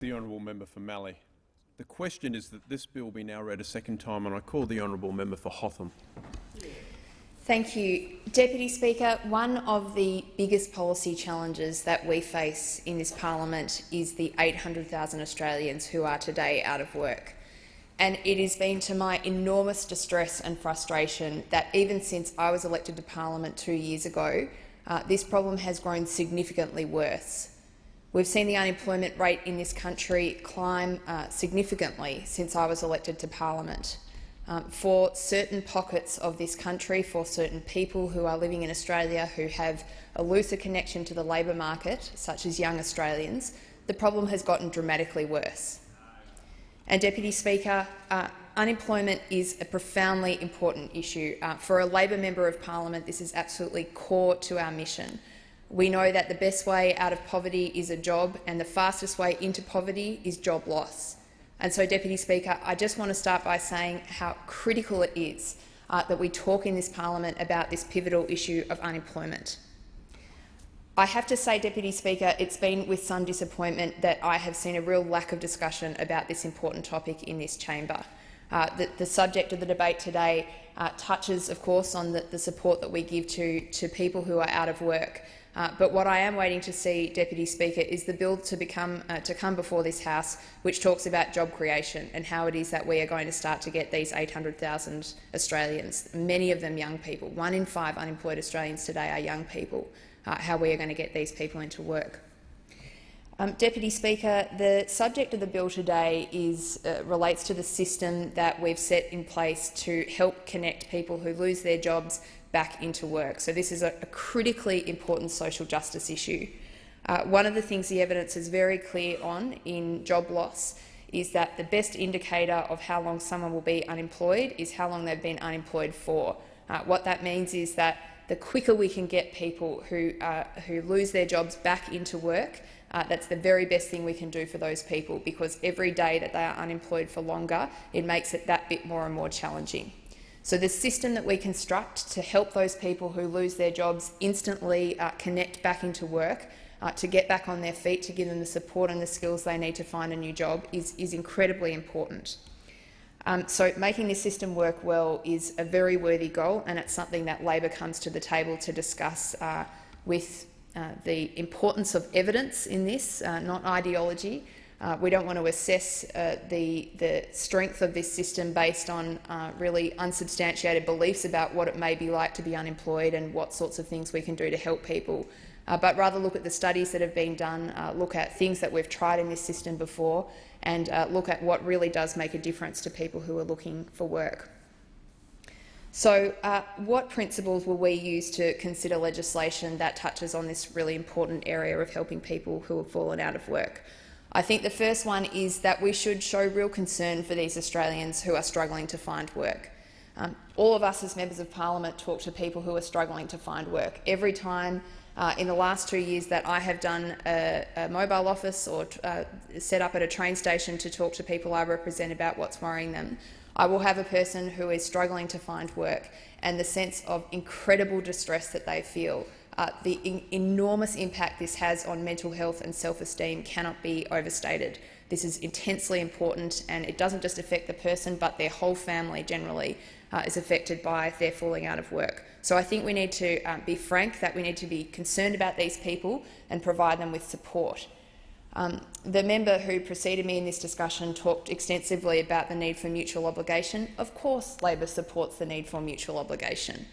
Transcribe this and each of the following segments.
The honourable member for Mallee. The question is that this bill be now read a second time, and I call the honourable member for Hotham. Thank you. Deputy Speaker, one of the biggest policy challenges that we face in this parliament is the 800,000 Australians who are today out of work. And it has been to my enormous distress and frustration that even since I was elected to parliament 2 years ago, this problem has grown significantly worse. We've seen the unemployment rate in this country climb significantly since I was elected to parliament. For certain pockets of this country, for certain people who are living in Australia who have a looser connection to the labour market, such as young Australians, the problem has gotten dramatically worse. And, Deputy Speaker, unemployment is a profoundly important issue. For a Labor member of parliament, this is absolutely core to our mission. We know that the best way out of poverty is a job, and the fastest way into poverty is job loss. And so, Deputy Speaker, I just want to start by saying how critical it is that we talk in this parliament about this pivotal issue of unemployment. I have to say, Deputy Speaker, it's been with some disappointment that I have seen a real lack of discussion about this important topic in this chamber. The subject of the debate today touches, of course, on the support that we give to people who are out of work. But what I am waiting to see, Deputy Speaker, is the bill to come before this House, which talks about job creation and how it is that we are going to start to get these 800,000 Australians, many of them young people. 1 in 5 unemployed Australians today are young people. How we are going to get these people into work. Deputy Speaker, the subject of the bill today relates to the system that we've set in place to help connect people who lose their jobs back into work. So this is a critically important social justice issue. One of the things the evidence is very clear on in job loss is that the best indicator of how long someone will be unemployed is how long they've been unemployed for. What that means is that the quicker we can get people who lose their jobs back into work, that's the very best thing we can do for those people, because every day that they are unemployed for longer, it makes it that bit more and more challenging. So the system that we construct to help those people who lose their jobs instantly connect back into work, to get back on their feet, to give them the support and the skills they need to find a new job is incredibly important. So making this system work well is a very worthy goal, and it's something that Labor comes to the table to discuss with the importance of evidence in this, not ideology. We don't want to assess the strength of this system based on really unsubstantiated beliefs about what it may be like to be unemployed and what sorts of things we can do to help people, but rather look at the studies that have been done, look at things that we've tried in this system before, and look at what really does make a difference to people who are looking for work. So what principles will we use to consider legislation that touches on this really important area of helping people who have fallen out of work? I think the first one is that we should show real concern for these Australians who are struggling to find work. All of us as members of parliament talk to people who are struggling to find work. Every time in the last 2 years that I have done a mobile office or set up at a train station to talk to people I represent about what's worrying them, I will have a person who is struggling to find work, and the sense of incredible distress that they feel, the enormous impact this has on mental health and self-esteem cannot be overstated. This is intensely important, and it doesn't just affect the person, but their whole family generally is affected by their falling out of work. So I think we need to be frank that we need to be concerned about these people and provide them with support. The member who preceded me in this discussion talked extensively about the need for mutual obligation. Of course Labor supports the need for mutual obligation.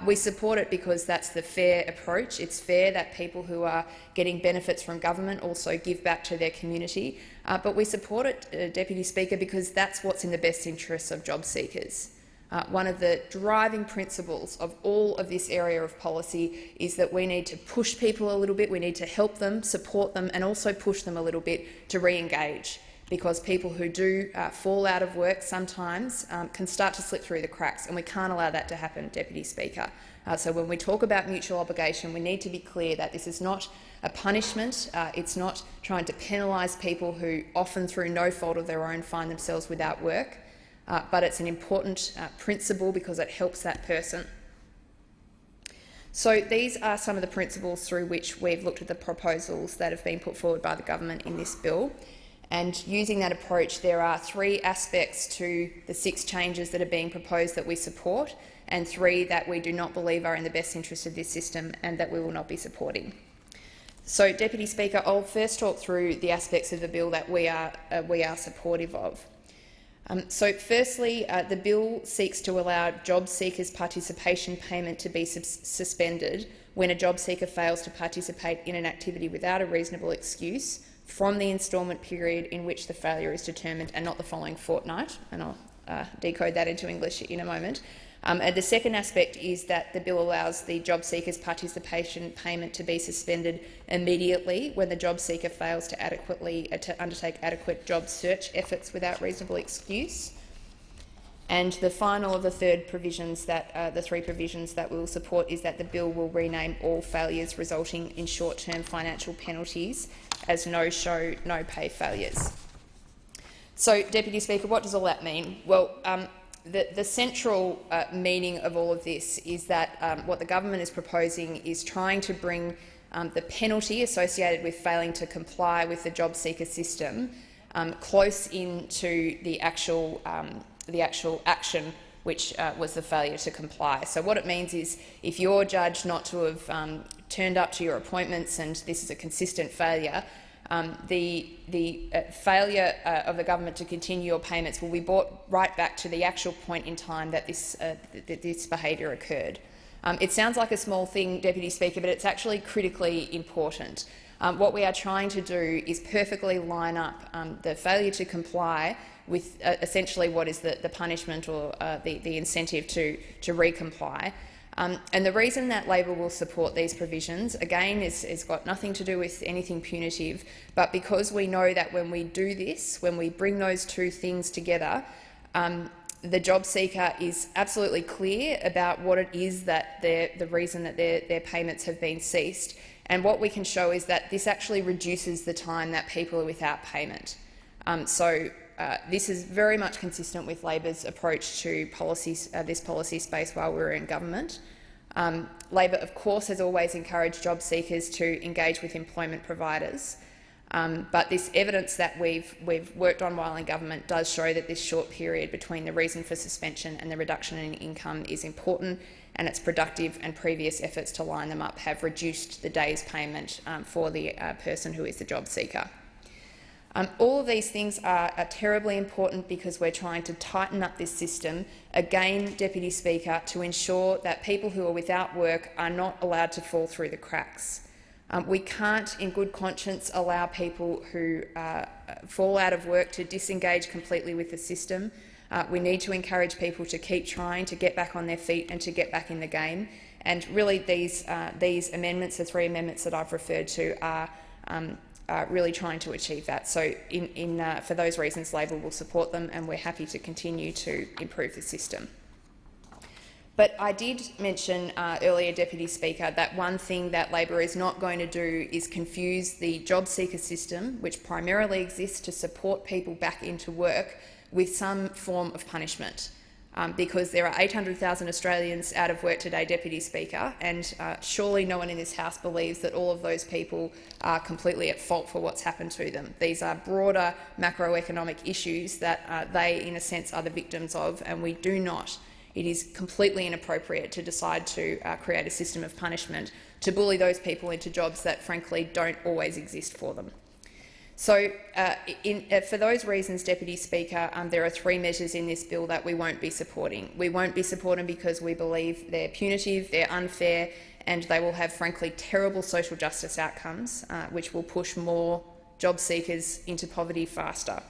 We support it because that's the fair approach. It's fair that people who are getting benefits from government also give back to their community. But we support it, Deputy Speaker, because that's what's in the best interests of job seekers. One of the driving principles of all of this area of policy is that we need to push people a little bit, we need to help them, support them, and also push them a little bit to re-engage, because people who do fall out of work sometimes can start to slip through the cracks, and we can't allow that to happen, Deputy Speaker. So when we talk about mutual obligation, we need to be clear that this is not a punishment. It's not trying to penalise people who often through no fault of their own find themselves without work, but it's an important principle because it helps that person. So these are some of the principles through which we've looked at the proposals that have been put forward by the government in this bill. And using that approach, there are 3 aspects to the 6 changes that are being proposed that we support, and 3 that we do not believe are in the best interest of this system and that we will not be supporting. So, Deputy Speaker, I'll first talk through the aspects of the bill that we are supportive of. So, firstly, the bill seeks to allow job seekers' participation payment to be suspended when a job seeker fails to participate in an activity without a reasonable excuse from the instalment period in which the failure is determined, and not the following fortnight. And I'll decode that into English in a moment. And the second aspect is that the bill allows the job seeker's participation payment to be suspended immediately when the job seeker fails to undertake adequate job search efforts without reasonable excuse. And the final of the the 3 provisions that we will support is that the bill will rename all failures resulting in short-term financial penalties as no-show, no-pay failures. So, Deputy Speaker, what does all that mean? Well, the central meaning of all of this is that what the government is proposing is trying to bring the penalty associated with failing to comply with the job seeker system close into the actual action, which was the failure to comply. So what it means is, if you're judged not to have turned up to your appointments and this is a consistent failure, the failure of the government to continue your payments will be brought right back to the actual point in time that this behaviour occurred. It sounds like a small thing, Deputy Speaker, but it's actually critically important. What we are trying to do is perfectly line up the failure to comply with essentially what is the punishment or the incentive to recomply. And the reason that Labor will support these provisions, again, is got nothing to do with anything punitive, but because we know that when we do this, when we bring those 2 things together, the job seeker is absolutely clear about what it is that the reason that their payments have been ceased. And what we can show is that this actually reduces the time that people are without payment. This is very much consistent with Labor's approach to this policy space while we were in government. Labor, of course, has always encouraged job seekers to engage with employment providers, but this evidence that we've worked on while in government does show that this short period between the reason for suspension and the reduction in income is important, and it's productive, and previous efforts to line them up have reduced the day's payment for the person who is the job seeker. All of these things are terribly important because we're trying to tighten up this system, again, Deputy Speaker, to ensure that people who are without work are not allowed to fall through the cracks. We can't, in good conscience, allow people who fall out of work to disengage completely with the system. We need to encourage people to keep trying to get back on their feet and to get back in the game. And really, these amendments, the 3 amendments that I've referred to, are really trying to achieve that. So for those reasons, Labor will support them, and we're happy to continue to improve the system. But I did mention earlier, Deputy Speaker, that one thing that Labor is not going to do is confuse the job seeker system, which primarily exists to support people back into work, with some form of punishment. Because there are 800,000 Australians out of work today, Deputy Speaker, and surely no one in this House believes that all of those people are completely at fault for what's happened to them. These are broader macroeconomic issues that they, in a sense, are the victims of, and we do not. It is completely inappropriate to decide to create a system of punishment to bully those people into jobs that, frankly, don't always exist for them. So, for those reasons, Deputy Speaker, there are 3 measures in this bill that we won't be supporting. We won't be supporting because we believe they're punitive, they're unfair, and they will have, frankly, terrible social justice outcomes, which will push more job seekers into poverty faster.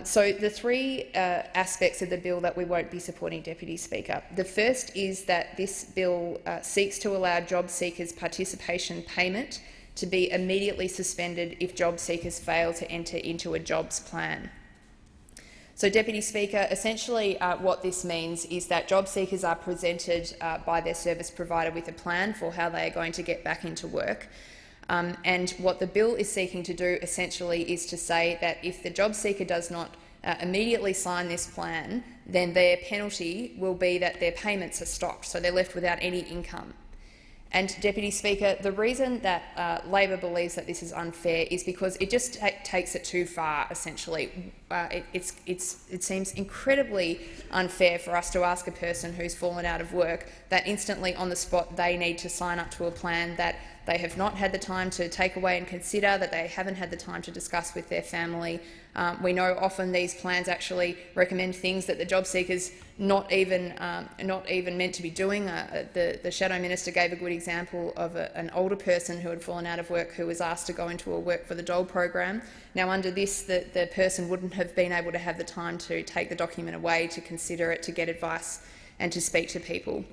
So the 3 aspects of the bill that we won't be supporting, Deputy Speaker. The first is that this bill seeks to allow job seekers' participation payment to be immediately suspended if job seekers fail to enter into a jobs plan. So, Deputy Speaker, essentially what this means is that job seekers are presented by their service provider with a plan for how they are going to get back into work. And what the bill is seeking to do essentially is to say that if the job seeker does not immediately sign this plan, then their penalty will be that their payments are stopped, so they're left without any income. And, Deputy Speaker, the reason that Labor believes that this is unfair is because it just takes it too far, essentially. It seems incredibly unfair for us to ask a person who's fallen out of work that instantly on the spot they need to sign up to a plan that they have not had the time to take away and consider, that they haven't had the time to discuss with their family. We know often these plans actually recommend things that the job seekers not even meant to be doing. The Shadow Minister gave a good example of an older person who had fallen out of work who was asked to go into a work for the dole program. Now, under this, the person wouldn't have been able to have the time to take the document away, to consider it, to get advice and to speak to people.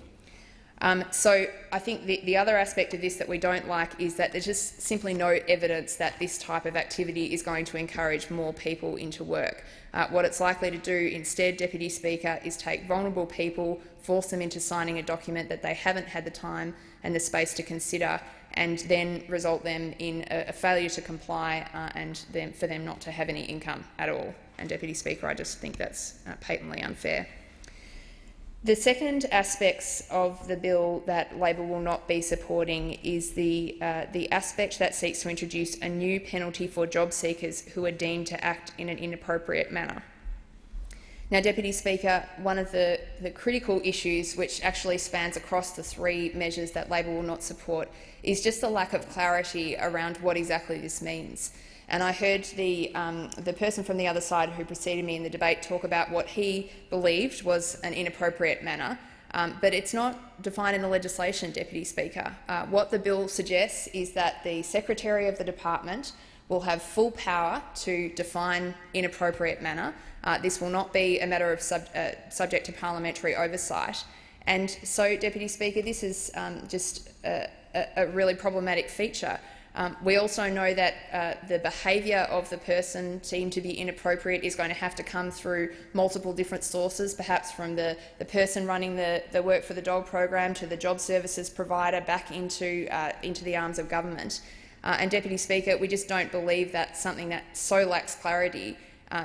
So I think the other aspect of this that we don't like is that there's just simply no evidence that this type of activity is going to encourage more people into work. What it's likely to do instead, Deputy Speaker, is take vulnerable people, force them into signing a document that they haven't had the time and the space to consider, and then result them in a failure to comply and for them not to have any income at all. And, Deputy Speaker, I just think that's patently unfair. The second aspects of the bill that Labor will not be supporting is the aspect that seeks to introduce a new penalty for job seekers who are deemed to act in an inappropriate manner. Now, Deputy Speaker, one of the critical issues which actually spans across the three measures that Labor will not support is just the lack of clarity around what exactly this means. And I heard the person from the other side who preceded me in the debate talk about what he believed was an inappropriate manner, but it's not defined in the legislation, Deputy Speaker. What the bill suggests is that the Secretary of the Department will have full power to define inappropriate manner. This will not be a matter of subject to parliamentary oversight. And so, Deputy Speaker, this is just a really problematic feature. We also know that the behaviour of the person deemed to be inappropriate is going to have to come through multiple different sources, perhaps from the person running the Work for the Dole program to the job services provider back into the arms of government. And, Deputy Speaker, we just don't believe that something that so lacks clarity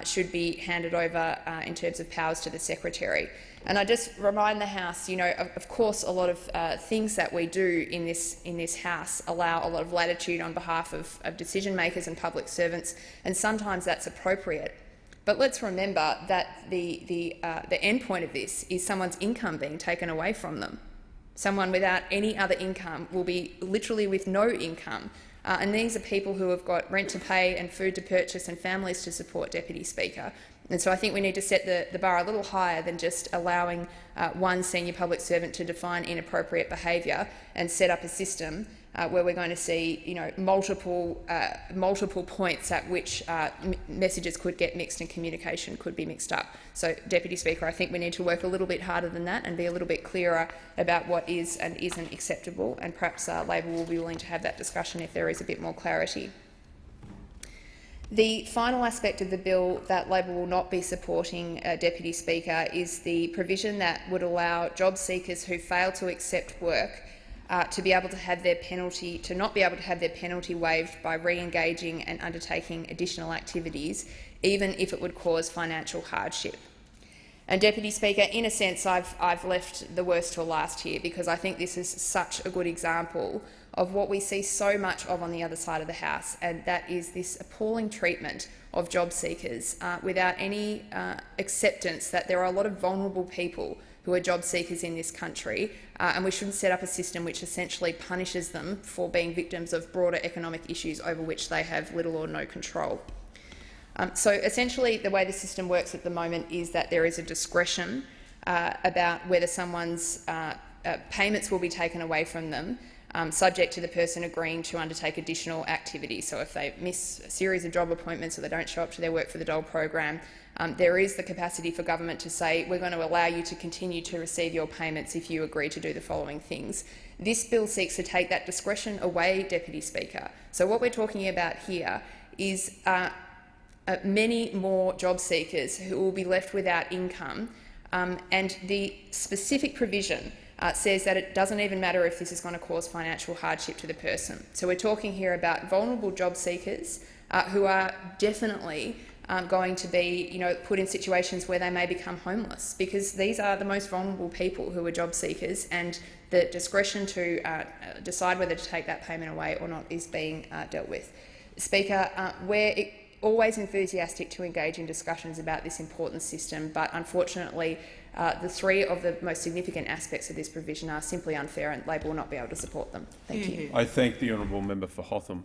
should be handed over in terms of powers to the Secretary. And I just remind the House, of course, a lot of things that we do in this House allow a lot of latitude on behalf of decision makers and public servants, and sometimes that's appropriate. But let's remember that the end point of this is someone's income being taken away from them. Someone without any other income will be literally with no income. And these are people who have got rent to pay and food to purchase and families to support, Deputy Speaker. And so I think we need to set the bar a little higher than just allowing one senior public servant to define inappropriate behaviour and set up a system where we're going to see multiple points at which messages could get mixed and communication could be mixed up. So, Deputy Speaker, I think we need to work a little bit harder than that and be a little bit clearer about what is and isn't acceptable, and perhaps Labor will be willing to have that discussion if there is a bit more clarity. The final aspect of the bill that Labor will not be supporting, Deputy Speaker, is the provision that would allow job seekers who fail to accept work to not be able to have their penalty waived by re-engaging and undertaking additional activities, even if it would cause financial hardship. And, Deputy Speaker, in a sense, I've left the worst till last here, because I think this is such a good example of what we see so much of on the other side of the House, and that is this appalling treatment of job seekers without any acceptance that there are a lot of vulnerable people who are job seekers in this country, and we shouldn't set up a system which essentially punishes them for being victims of broader economic issues over which they have little or no control. So essentially the way the system works at the moment is that there is a discretion about whether someone's payments will be taken away from them, subject to the person agreeing to undertake additional activities. So if they miss a series of job appointments or they don't show up to their Work for the Dole program, there is the capacity for government to say, we're going to allow you to continue to receive your payments if you agree to do the following things. This bill seeks to take that discretion away, Deputy Speaker. So what we're talking about here is many more job seekers who will be left without income, and the specific provision says that it doesn't even matter if this is going to cause financial hardship to the person. So we're talking here about vulnerable job seekers who are definitely going to be, put in situations where they may become homeless, because these are the most vulnerable people who are job seekers, and the discretion to decide whether to take that payment away or not is being dealt with. Speaker, we're always enthusiastic to engage in discussions about this important system, but unfortunately the three of the most significant aspects of this provision are simply unfair, and Labor will not be able to support them. Thank you. I thank the honourable member for Hotham.